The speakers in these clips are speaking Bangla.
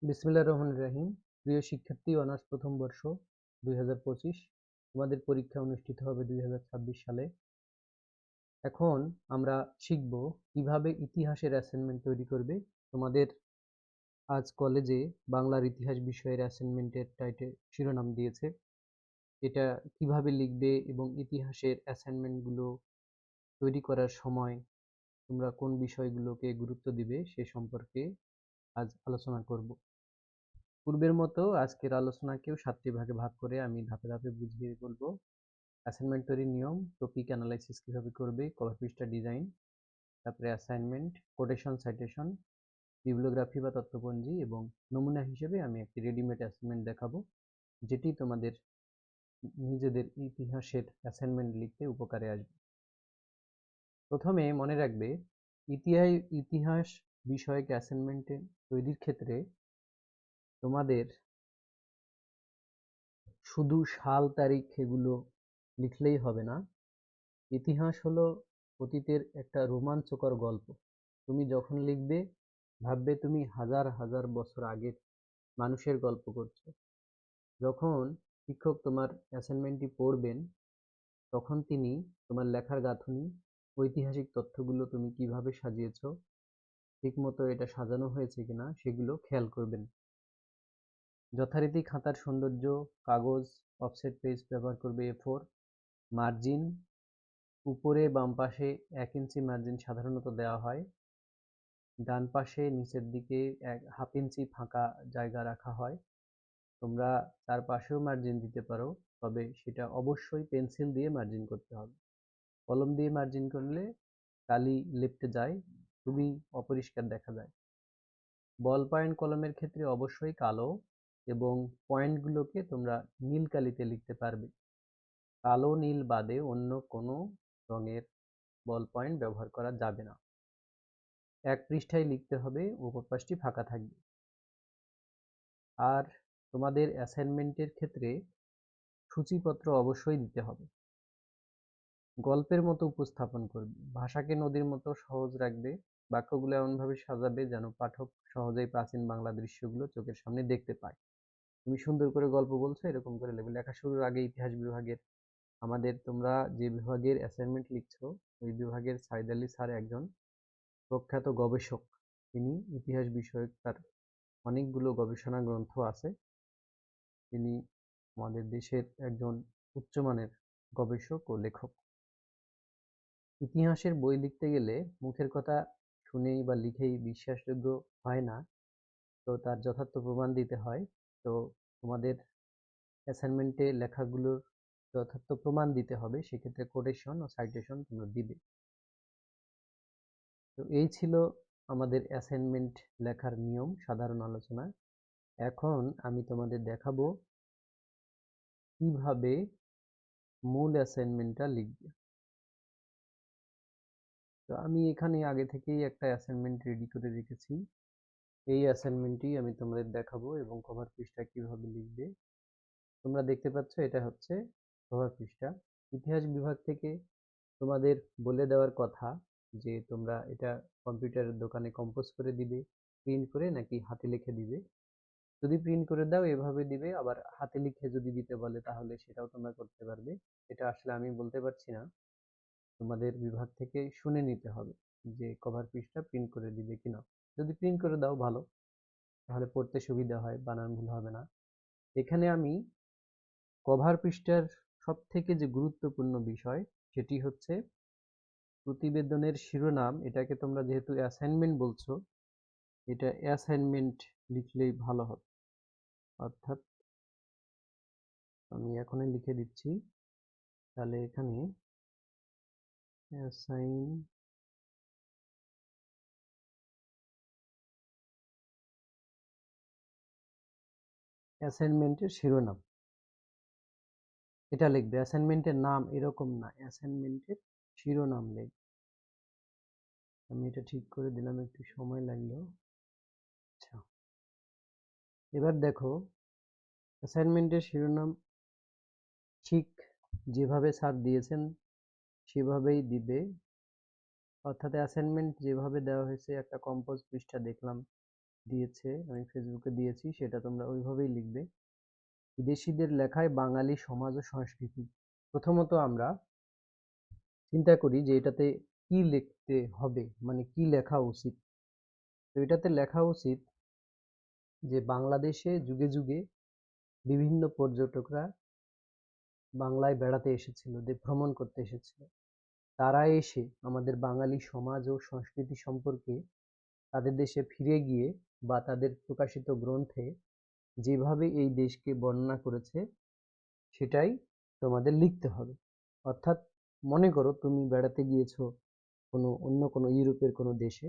বিসমিল্লাহির রহমানির রহিম। প্রিয় শিক্ষার্থী, অনার্স প্রথম বর্ষ 2025। তোমাদের পরীক্ষা অনুষ্ঠিত হবে 2026 সালে। এখন আমরা শিখব কিভাবে ইতিহাসের অ্যাসাইনমেন্ট তৈরি করবে। তোমাদের আজ কলেজে বাংলার ইতিহাস বিষয়ের অ্যাসাইনমেন্টের শিরোনাম দিয়েছে। এটা কিভাবে লিখবে এবং ইতিহাসের অ্যাসাইনমেন্টগুলো তৈরি করার সময় তোমরা কোন বিষয়গুলোকে গুরুত্ব দিবে সে সম্পর্কে আজ আলোচনা করব। পূর্বের মতো আজকের আলোচনাকেও 7টি ভাগে ভাগ করে আমি ধাপে ধাপে বুঝিয়ে বলবো। অ্যাসাইনমেন্ট তৈরির নিয়ম, টপিক অ্যানালাইসিস কিভাবে করবে, কভার পৃষ্ঠা ডিজাইন, তারপরে অ্যাসাইনমেন্ট, কোটেশন, সাইটেশন, বিবলিওগ্রাফি বা তথ্যপঞ্জি, এবং নমুনা হিসেবে আমি একটি রেডিমেড অ্যাসাইনমেন্ট দেখাবো, যেটি তোমাদের নিজেদের ইতিহাসের অ্যাসাইনমেন্ট লিখতে উপকারে আসবে। প্রথমে মনে রাখবে, ইতিহাস বিষয়ক অ্যাসাইনমেন্ট তৈরির ক্ষেত্রে তোমাদের শুধু সাল তারিখ এগুলো লিখলেই হবে না। ইতিহাস হলো অতীতের একটা রোমাঞ্চকর গল্প। তুমি যখন লিখবে, ভাববে তুমি হাজার হাজার বছর আগের মানুষের গল্প করছো। যখন শিক্ষক তোমার অ্যাসাইনমেন্টটি পড়বেন, তখন তিনি তোমার লেখার গাঁথুনি, ঐতিহাসিক তথ্যগুলো তুমি কিভাবে সাজিয়েছো, ঠিকমতো এটা সাজানো হয়েছে কিনা সেগুলো খেয়াল করবেন। যথারীতি খাতার সৌন্দর্য, কাগজ, অফসেট পেজ ব্যবহার করবে A4, মার্জিন উপরে বাম পাশে 1 ইঞ্চি মার্জিন সাধারণত দেওয়া হয়। ডান পাশে নিচের দিকে 1/2 ইঞ্চি ফাঁকা জায়গা রাখা হয়। তোমরা চারপাশেও মার্জিন দিতে পারো, তবে সেটা অবশ্যই পেন্সিল দিয়ে মার্জিন করতে হবে। কলম দিয়ে মার্জিন করলে কালি লেপ্টে যায়, খুবই অপরিষ্কার দেখা যায়। বল পয়েন্ট কলমের ক্ষেত্রে অবশ্যই কালো, এবং পয়েন্টগুলোকে তোমরা নীল কালিতে লিখতে পারবে। কালো নীল বাদে অন্য কোনো রঙের বল পয়েন্ট ব্যবহার করা যাবে না। 1 পৃষ্ঠায় লিখতে হবে, উপর পাশটি ফাঁকা থাকবে। আর তোমাদের অ্যাসাইনমেন্টের ক্ষেত্রে সূচিপত্র অবশ্যই দিতে হবে। গল্পের মতো উপস্থাপন করবে, ভাষাকে নদীর মতো সহজ রাখবে, বাক্যগুলো এমনভাবে সাজাবে যেন পাঠক সহজেই প্রাচীন বাংলা দৃশ্যগুলো চোখের সামনে দেখতে পায়। তুমি সুন্দর করে গল্প বলছো, এরকম করে লিখবে। লেখা শুরুর আগে ইতিহাস বিভাগের তোমরা যে বিভাগের অ্যাসাইনমেন্ট লিখছো, ওই বিভাগের সাইদ আলী স্যার একজন প্রখ্যাত গবেষক। তিনি ইতিহাস বিষয়ক তার অনেকগুলো গবেষণা গ্রন্থ আছে। তিনি আমাদের দেশের একজন উচ্চমানের গবেষক ও লেখক। ইতিহাসের বই লিখতে গেলে মুখের কথা শুনেই বা লিখেই বিশ্বাসযোগ্য হয় না, তো তার যথার্থ প্রমাণ দিতে হয়। তো তোমাদের অ্যাসাইনমেন্টে লেখাগুলোর যথার্থ প্রমাণ দিতে হবে, সেক্ষেত্রে কোটেশন ও সাইটেশন তোমরা দিবে। তো এই ছিল আমাদের অ্যাসাইনমেন্ট লেখার নিয়ম, সাধারণ আলোচনা। এখন আমি তোমাদের দেখাবো কিভাবে মূল অ্যাসাইনমেন্টটা লিখবে। তো আমি এখানে আগে থেকেই একটা অ্যাসাইনমেন্ট রেডি করে রেখেছি। এই অ্যাসাইনমেন্টটি আমি তোমাদের দেখাবো এবং কভার পৃষ্ঠা কিভাবে লিখবে। তোমরা দেখতে পাচ্ছ, এটা হচ্ছে কভার পৃষ্ঠা। ইতিহাস বিভাগ থেকে তোমাদের বলে দেওয়ার কথা যে তোমরা এটা কম্পিউটারের দোকানে কম্পোজ করে দিবে, প্রিন্ট করে, নাকি হাতে লিখে দিবে। যদি প্রিন্ট করে দাও এভাবে দিবে, আবার হাতে লিখে যদি দিতে বলে তাহলে সেটাও তোমরা করতে পারবে। এটা আসলে আমি বলতে পারছি না, তোমাদের বিভাগ থেকে শুনে নিতে হবে যে কভার পৃষ্ঠা প্রিন্ট করে দিবে কিনা। যদি প্রিন্ট করে দাও ভালো, তাহলে পড়তে সুবিধা হয়, বানান ভুল হবে না। এখানে আমি কভার পৃষ্ঠার সব থেকে যে গুরুত্বপূর্ণ বিষয়, সেটি হচ্ছে প্রতিবেদনের শিরোনাম। এটাকে তোমরা যেহেতু অ্যাসাইনমেন্ট বলছো, এটা অ্যাসাইনমেন্ট লিখলেই ভালো হবে। অর্থাৎ আমি এখনই লিখে দিচ্ছি, তাহলে এখানে অ্যাসাইনমেন্টের শিরোনাম এটা লিখবে। অ্যাসাইনমেন্টের নাম এরকম না, অ্যাসাইনমেন্টের শিরোনাম লিখবে। আমি এটা ঠিক করে দিলাম, একটু সময় লাগলো। আচ্ছা, এবার দেখো, অ্যাসাইনমেন্টের শিরোনাম ঠিক যেভাবে স্যার দিয়েছেন সেভাবেই দিবে। অর্থাৎ অ্যাসাইনমেন্ট যেভাবে দেওয়া হয়েছে, একটা কম্পোজ পৃষ্ঠা দেখলাম, দিয়েছে, আমি ফেসবুকে দিয়েছি, সেটা তোমরা ওইভাবেই লিখবে। বিদেশিদের লেখায় বাঙালি সমাজ ও সংস্কৃতি। প্রথমত আমরা চিন্তা করি যে এটাতে কি লিখতে হবে, মানে কি লেখা উচিত। তো এটাতে লেখা উচিত যে বাংলাদেশে যুগে যুগে বিভিন্ন পর্যটকরা বাংলায় বেড়াতে এসেছিল, ভ্রমণ করতে এসেছিল। তারা এসে আমাদের বাঙালি সমাজ ও সংস্কৃতি সম্পর্কে তাদের দেশে ফিরে গিয়ে বা তাদের প্রকাশিত গ্রন্থে যেভাবে এই দেশকে বর্ণনা করেছে সেটাই তোমাদের লিখতে হবে। অর্থাৎ মনে করো তুমি বেড়াতে গিয়েছো অন্য কোনো ইউরোপের কোনো দেশে,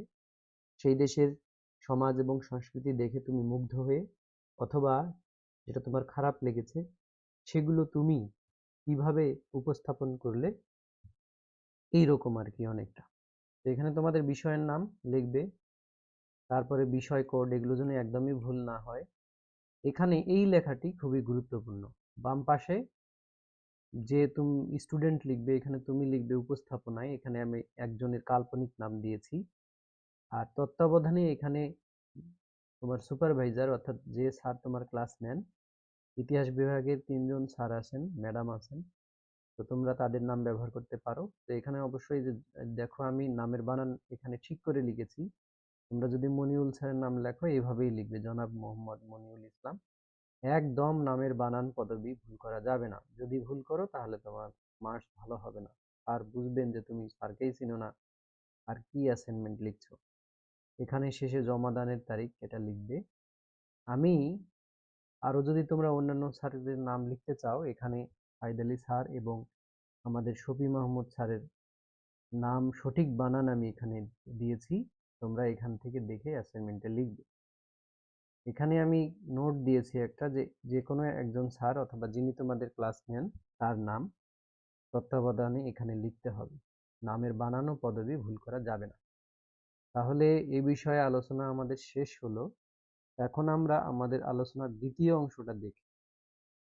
সেই দেশের সমাজ এবং সংস্কৃতি দেখে তুমি মুগ্ধ হয়ে, অথবা যেটা তোমার খারাপ লেগেছে সেগুলো তুমি কিভাবে উপস্থাপন করলে, এইরকম আর কি অনেকটা। তো এখানে তোমাদের বিষয়ের নাম লিখবে, তারপরে বিষয় কোড, এগুলো যেন একদমই ভুল না হয়। এখানে এই লেখাটি খুবই গুরুত্বপূর্ণ। বাম পাশে যে তুমি স্টুডেন্ট লিখবে, এখানে তুমি লিখবে উপস্থাপনায়, এখানে আমি একজনের কাল্পনিক নাম দিয়েছি। আর তত্ত্বাবধানে এখানে তোমার সুপারভাইজার, অর্থাৎ যে স্যার তোমার ক্লাস নেন, ইতিহাস বিভাগের 3 জন স্যার আছেন, ম্যাডাম আছেন। তো তোমরা তাদের নাম ব্যবহার করতে পারো। তো এখানে অবশ্যই যে দেখো আমি নামের বানান এখানে ঠিক করে লিখেছি। তোমরা যদি মনিউল স্যারের নাম লেখো এইভাবেই লিখবে, জনাব মোহাম্মদ মনিউল ইসলাম। একদম নামের বানান পদবি ভুল করা যাবে না। যদি ভুল করো তাহলে তোমার মার্কস ভালো হবে না। আর বুঝবেন যে তুমি স্যারকেই চিনো না, আর কি অ্যাসাইনমেন্ট লিখছো। এখানে শেষে জমাদানের তারিখ এটা লিখবে। আমি আরো যদি তোমরা অন্যান্য স্যারদের নাম লিখতে চাও, এখানে হায়দ আলী স্যার এবং আমাদের শফি মাহমুদ স্যারের নাম সঠিক বানান আমি এখানে দিয়েছি, তোমরা এখান থেকে দেখে অ্যাসাইনমেন্টে লিখবে। এখানে আমি নোট দিয়েছি একটা, যে যে কোনো একজন স্যার অথবা যিনি তোমাদের ক্লাস নেন তার নাম তত্ত্বাবধানে এখানে লিখতে হবে। নামের বানান ও পদবি ভুল করা যাবে না। তাহলে এই বিষয়ে আলোচনা আমাদের শেষ হলো। এখন আমরা আমাদের আলোচনার দ্বিতীয় অংশটা দেখি।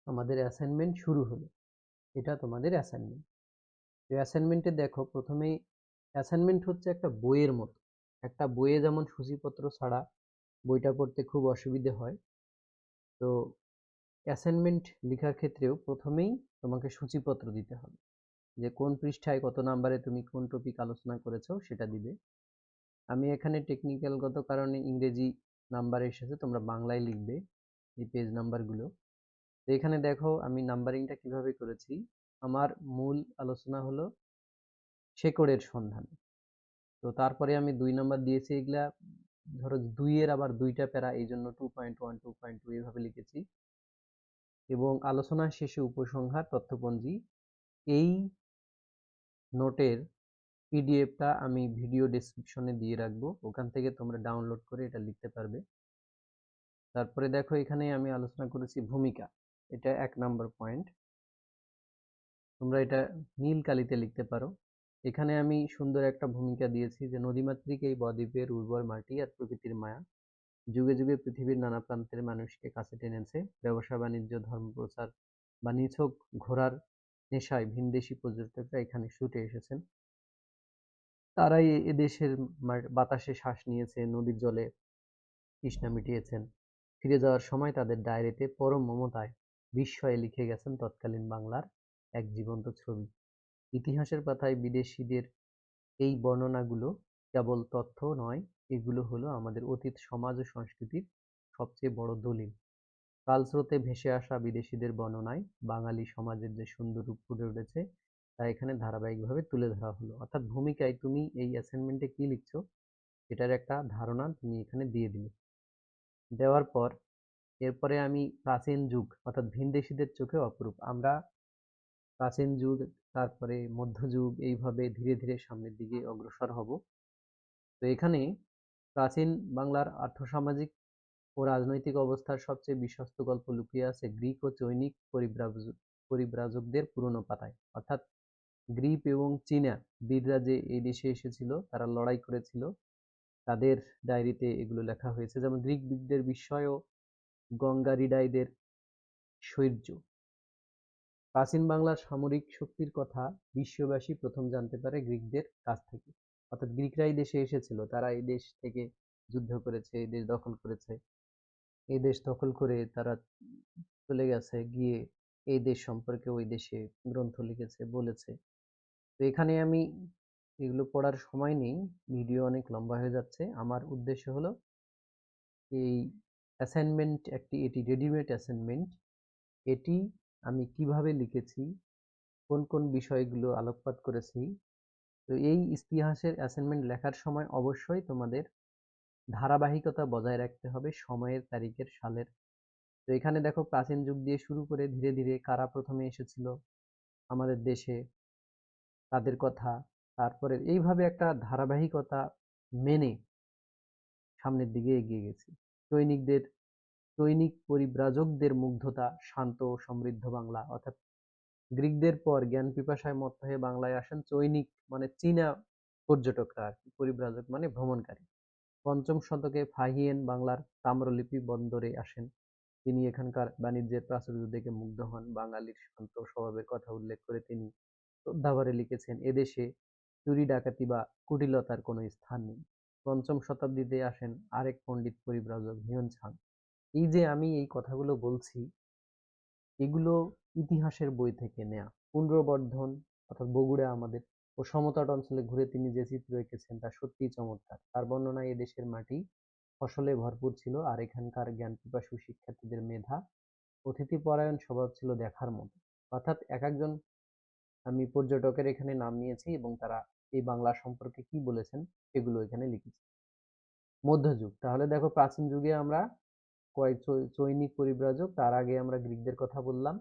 আমাদের অ্যাসাইনমেন্ট শুরু হলো। এটা তোমাদের অ্যাসাইনমেন্ট। অ্যাসাইনমেন্টে দেখো প্রথমেই, অ্যাসাইনমেন্ট হচ্ছে একটা বইয়ের মতো। একটা বইয়ে যেমন সূচিপত্র ছাড়া বইটা পড়তে খুব অসুবিধে হয়, তো অ্যাসাইনমেন্ট লেখার ক্ষেত্রেও প্রথমেই তোমাকে সূচিপত্র দিতে হবে, যে কোন পৃষ্ঠায় কত নাম্বারে তুমি কোন টপিক আলোচনা করেছো সেটা দিবে। আমি এখানে টেকনিক্যালগত কারণে ইংরেজি নাম্বার এসেছে, তোমরা বাংলায় লিখবে এই পেজ নাম্বারগুলো। তো এখানে দেখো আমি নাম্বারিংটা কিভাবে করেছি। আমার মূল আলোচনা হলো শেকড়ের সন্ধান। তো তারপরে আমি 2 নাম্বার দিয়েছি, এগুলা ধরো 2-এর আবার 2টা প্যারা, এই জন্য 2.1 2.2 এইভাবে লিখেছি। এবং আলোচনার শেষে উপসংহার তথ্যপঞ্জি। এই নোটের পিডিএফটা আমি ভিডিও ডেসক্রিপশনে দিয়ে রাখবো, ওখান থেকে তোমরা ডাউনলোড করে এটা লিখতে পারবে। তারপরে দেখো এখানে আমি আলোচনা করেছি ভূমিকা, এটা 1 নাম্বার পয়েন্ট। তোমরা এটা নীল কালিতে লিখতে পারো। এখানে আমি সুন্দর একটা ভূমিকা দিয়েছি, যে নদীমাতৃক এই বদ্বীপের উর্বর মাটি আর প্রকৃতির মায়া যুগে যুগে পৃথিবীর নানা প্রান্তের মানুষকে কাছে টেনেছে। ব্যবসা বাণিজ্য ধর্ম প্রচার বা নিছক ঘোরার নেশায় ভিনদেশি পর্যটকরা এখানে ছুটে এসেছেন। তারাই এদেশের বাতাসে শ্বাস নিয়েছে, নদীর জলে তৃষ্ণা মিটিয়েছেন। ফিরে যাওয়ার সময় তাদের ডায়েরিতে পরম মমতায় বিস্ময়ে লিখে গেছেন তৎকালীন বাংলার এক জীবন্ত ছবি। ইতিহাসের পাতায় বিদেশিদের এই বর্ণনাগুলো কেবল তথ্য নয়, এগুলো হলো আমাদের অতীত সমাজ ও সংস্কৃতির সবচেয়ে বড় দলিল। কালস্রোতে ভেসে আসা বিদেশিদের বর্ণনায় বাঙালি সমাজের যে সুন্দর রূপ ফুটে উঠেছে তা এখানে ধারাবাহিকভাবে তুলে ধরা হলো। অর্থাৎ ভূমিকায় তুমি এই অ্যাসাইনমেন্টে কি লিখছো এটার একটা ধারণা তুমি এখানে দিয়ে দিলে। দেওয়ার পর এরপরে আমি প্রাচীন যুগ অর্থাৎ ভিনদেশীদের চোখে অপরূপ, আমরা প্রাচীন যুগ, তারপরে মধ্যযুগ, এইভাবে ধীরে ধীরে সামনের দিকে অগ্রসর হব। তো এখানে প্রাচীন বাংলার আর্থসামাজিক ও রাজনৈতিক অবস্থার সবচেয়ে বিশ্বস্ত গল্প লুকিয়ে আছে গ্রিক ও চৈনিক পরিব্রাজকদের পুরনো পাতায়। অর্থাৎ গ্রিক এবং চীনা বীররা যে এই দেশে এসেছিল, তারা লড়াই করেছিল, তাদের ডায়েরিতে এগুলো লেখা হয়েছে। যেমন গ্রিক বীরদের বিস্ময় ও গঙ্গারিডাইদের শৌর্য। প্রাচীন বাংলার সামরিক শক্তির কথা বিশ্ববাসী প্রথম জানতে পারে গ্রিকদের কাছ থেকে। অর্থাৎ গ্রিকরাই দেশে এসেছিল, তারা এই দেশ থেকে যুদ্ধ করেছে, এই দেশ দখল করেছে, এই দেশ দখল করে তারা চলে গেছে, গিয়ে এই দেশ সম্পর্কে ওই দেশে গ্রন্থ লিখেছে, বলেছে। তো এখানে আমি এগুলো পড়ার সময় নেই, ভিডিও অনেক লম্বা হয়ে যাচ্ছে। আমার উদ্দেশ্য হলো এই অ্যাসাইনমেন্ট, এটি রেডিমেড অ্যাসাইনমেন্ট। এটি আমি কিভাবে লিখেছি, কোন কোন বিষয়গুলো আলোকপাত করেছি। তো এই ইতিহাসের অ্যাসাইনমেন্ট লেখার সময় অবশ্যই তোমাদের ধারাবাহিকতা বজায় রাখতে হবে, সময়ের, তারিখের, সালের। তো এখানে দেখো প্রাচীন যুগ দিয়ে শুরু করে ধীরে ধীরে কারা প্রথমে এসেছিল আমাদের দেশে, তাদের কথা, তারপরে এইভাবে একটা ধারাবাহিকতা মেনে সামনের দিকে এগিয়ে গেছি। সৈনিকদের সৈনিক পরিব্রাজকদের মুগ্ধতা, শান্ত ও সমৃদ্ধ বাংলা, অর্থাৎ গ্রিকদের পর জ্ঞান পিপাসায় মত্ত হয়ে বাংলায় আসেন চৈনিক মানে চীনা পর্যটকরা আর কি, পরিব্রাজক মানে ভ্রমণকারী। পঞ্চম শতকে ফাহিয়েন বাংলার তাম্রলিপি বন্দরে আসেন। তিনি এখানকার বাণিজ্যের প্রাচুর্য দেখে মুগ্ধ হন। বাঙালির শান্ত স্বভাবের কথা উল্লেখ করে তিনি শ্রদ্ধাভরে লিখেছেন, এদেশে চুরি ডাকাতি বা কুটিলতার কোনো স্থান নেই। পঞ্চম শতাব্দীতে আসেন আরেক পণ্ডিত পরিব্রাজক হিউয়েন সাং। এই যে আমি এই কথাগুলো বলছি, এগুলো ইতিহাসের বই থেকে নেয়া। পুন্ড্রবর্ধন অর্থাৎ বগুড়া আমাদের ও সমতট অঞ্চলে ঘুরে তিনি যে চিত্র এঁকেছেন তা সত্যিই চমৎকার। তার বর্ণনায় এদেশের মাটি ফসলে ভরপুর ছিল, আর এখানকার জ্ঞানপিপাসু শিক্ষার্থীদের মেধা, অতিথিপরায়ণ স্বভাব ছিল দেখার মতো। অর্থাৎ এক একজন আমি পর্যটকের এখানে নাম নিয়েছি এবং তারা এই বাংলা সম্পর্কে কি বলেছেন সেগুলো এখানে লিখেছি। মধ্যযুগ, তাহলে দেখো প্রাচীন যুগে আমরা কয়েক চৈনিক পরিব্রাজক, তার আগে আমরা গ্রিকদের কথা বললাম,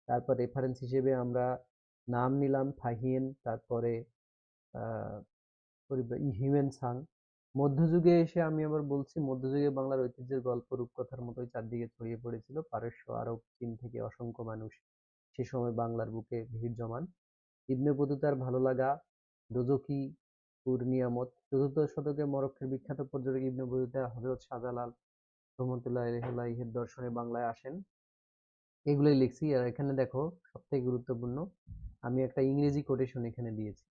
তারপর রেফারেন্স হিসেবে আমরা নাম নিলাম ফাহিয়েন, তারপরে আহ হিউয়েন সাং। মধ্যযুগে এসে আমি আবার বলছি, মধ্যযুগে বাংলার ঐতিহ্যের গল্প রূপকথার মতোই চারদিকে ছড়িয়ে পড়েছিল। পারস্য, আরব, চীন থেকে অসংখ্য মানুষ সে সময় বাংলার বুকে ভিড় জমান। ইবনে বতুতার ভালো লাগা, দোজখী পুর নিয়ামত। চতুর্থ শতকে মরক্কোর বিখ্যাত পর্যটক ইবনে বতুতা হযরত শাহজালাল রহমতুল্লাহ আলাইহির দর্শনে বাংলায় আসেন। এগুলোই লিখছি। আর এখানে দেখো সবথেকে গুরুত্বপূর্ণ, আমি একটা ইংরেজি কোটেশন এখানে দিয়েছি।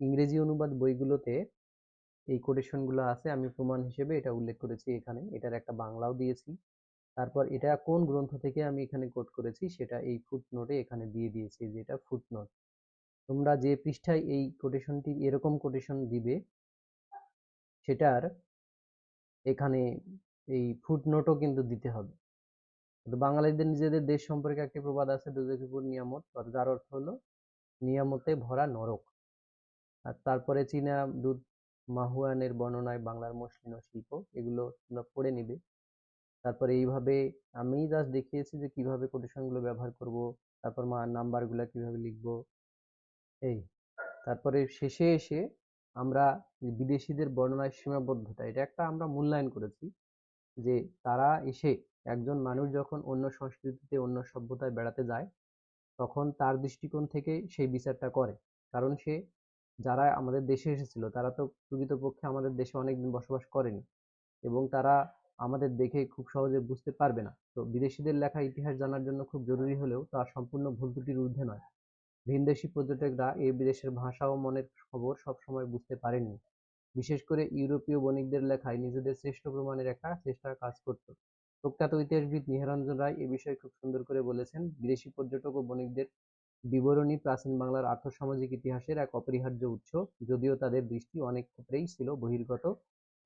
ইংরেজি অনুবাদ বইগুলোতে এই কোটেশন গুলো আছে, আমি প্রমাণ হিসেবে এটা উল্লেখ করেছি এখানে। এটার একটা বাংলাও দিয়েছি। তারপর এটা কোন গ্রন্থ থেকে আমি এখানে কোট করেছি সেটা এই ফুটনোটে এখানে দিয়ে দিয়েছি, যে এটা ফুটনোট। তোমরা যে পৃষ্ঠায় এই কোটেশনটি, এরকম কোটেশন দিবে, সেটার এখানে এই ফুটনোটও কিন্তু দিতে হবে। তো বাঙালিদের নিজেদের দেশ সম্পর্কে একটি প্রবাদ আছে, দোজখীপুর নিয়ামত, যার অর্থ হলো নিয়ামতে ভরা নরক। আর তারপরে চীনা দুধ মাহুয়ানের বর্ণনায় বাংলার মসলিন ও শিল্প, এগুলো তোমরা পড়ে নিবে। তারপরে এইভাবে আমি জাস্ট দেখিয়েছি যে কিভাবে কোটেশন গুলো ব্যবহার করব, তারপর নাম্বার গুলা কিভাবে লিখবো। এই তারপরে শেষে এসে আমরা বিদেশিদের বর্ণনায় সীমাবদ্ধতা, এটা একটা আমরা মূল্যায়ন করেছি, যে তারা এসে, একজন মানুষ যখন অন্য সংস্কৃতিতে, অন্য সভ্যতায় বেড়াতে যায়, তখন তার দৃষ্টিকোণ থেকে সেই বিচারটা করে। কারণ সে, যারা আমাদের দেশে এসেছিল তারা তো প্রকৃতপক্ষে আমাদের দেশে অনেকদিন বসবাস করেনি, এবং তারা আমাদের দেখে খুব সহজে বুঝতে পারবে না। তো বিদেশিদের লেখা ইতিহাস জানার জন্য খুব জরুরি হলেও তা সম্পূর্ণ ভুল ত্রুটির ঊর্ধ্বে নয়। ভিনদেশী পর্যটকরা এই বিদেশের ভাষা ও মনের খবর সবসময় বুঝতে পারেননি। বিশেষ করে ইউরোপীয় বণিকদের লেখায় নিজেদের শ্রেষ্ঠ প্রমাণের একটা চেষ্টা কাজ করত। প্রখ্যাত ইতিহাসবিদ নিহারঞ্জন রায় এ বিষয়ে খুব সুন্দর করে বলেছেন, বিদেশি পর্যটক ও বণিকদের বিবরণী প্রাচীন বাংলার আর্থসামাজিক ইতিহাসের এক অপরিহার্য উৎস, যদিও তাদের দৃষ্টি অনেক ক্ষেত্রেই ছিল বহির্গত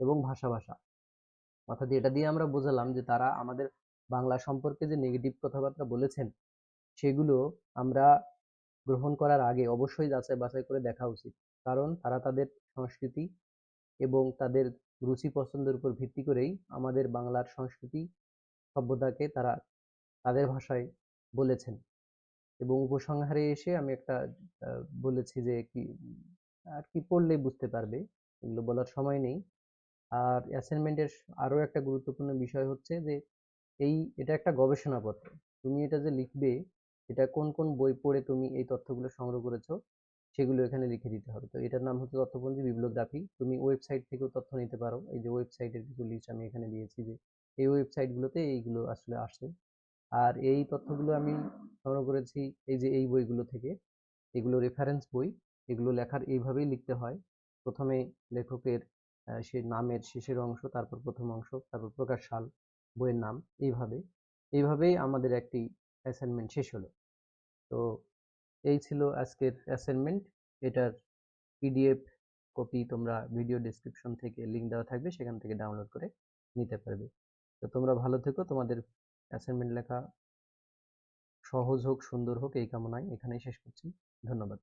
এবং ভাষা। অর্থাৎ এটা দিয়ে আমরা বোঝালাম যে তারা আমাদের বাংলা সম্পর্কে যে নেগেটিভ কথাবার্তা বলেছেন, সেগুলো আমরা গ্রহণ করার আগে অবশ্যই যাচাই বাছাই করে দেখা উচিত। কারণ তারা তাদের সংস্কৃতি এবং তাদের রুচি পছন্দের উপর ভিত্তি করেই আমাদের বাংলার সংস্কৃতি, সভ্যতাকে তারা তাদের ভাষায় বলেছেন। এবং উপসংহারে এসে আমি একটা বলেছি যে কি আর কি পড়লেই বুঝতে পারবে, এগুলো বলার সময় নেই। আর অ্যাসাইনমেন্টের আরো একটা গুরুত্বপূর্ণ বিষয় হচ্ছে যে এটা একটা গবেষণাপত্র। তুমি এটা যে লিখবে, এটা কোন কোন বই পড়ে তুমি এই তথ্যগুলো সংগ্রহ করেছো সেগুলো এখানে লিখে দিতে হবে। তো এটার নাম হচ্ছে তথ্যপঞ্জি বিপ্লবগ্রাফি। তুমি ওয়েবসাইট থেকেও তথ্য নিতে পারো। এই যে ওয়েবসাইটের কিছু লিস্ট আমি এখানে দিয়েছি, যে এই ওয়েবসাইটগুলোতে এইগুলো আসলে আসে। আর এই তথ্যগুলো আমি সংগ্রহ করেছি এই যে এই বইগুলো থেকে। এগুলো রেফারেন্স বই। এগুলো লেখার এইভাবেই লিখতে হয়। প্রথমে লেখকের সেই নামের শেষের অংশ, তারপর প্রথম অংশ, তারপর প্রকাশ সাল, বইয়ের নাম, এইভাবেই আমাদের একটি অ্যাসাইনমেন্ট শেষ হলো। তো এই ছিল আজকের অ্যাসাইনমেন্ট। এটার পিডিএফ কপি তোমরা ভিডিও ডেসক্রিপশন থেকে লিঙ্ক দেওয়া থাকবে, সেখান থেকে ডাউনলোড করে নিতে পারবে। তো তোমরা ভালো থেকো, তোমাদের অ্যাসাইনমেন্ট লেখা সহজ হোক, সুন্দর হোক, এই কামনায় এখানেই শেষ করছি। ধন্যবাদ।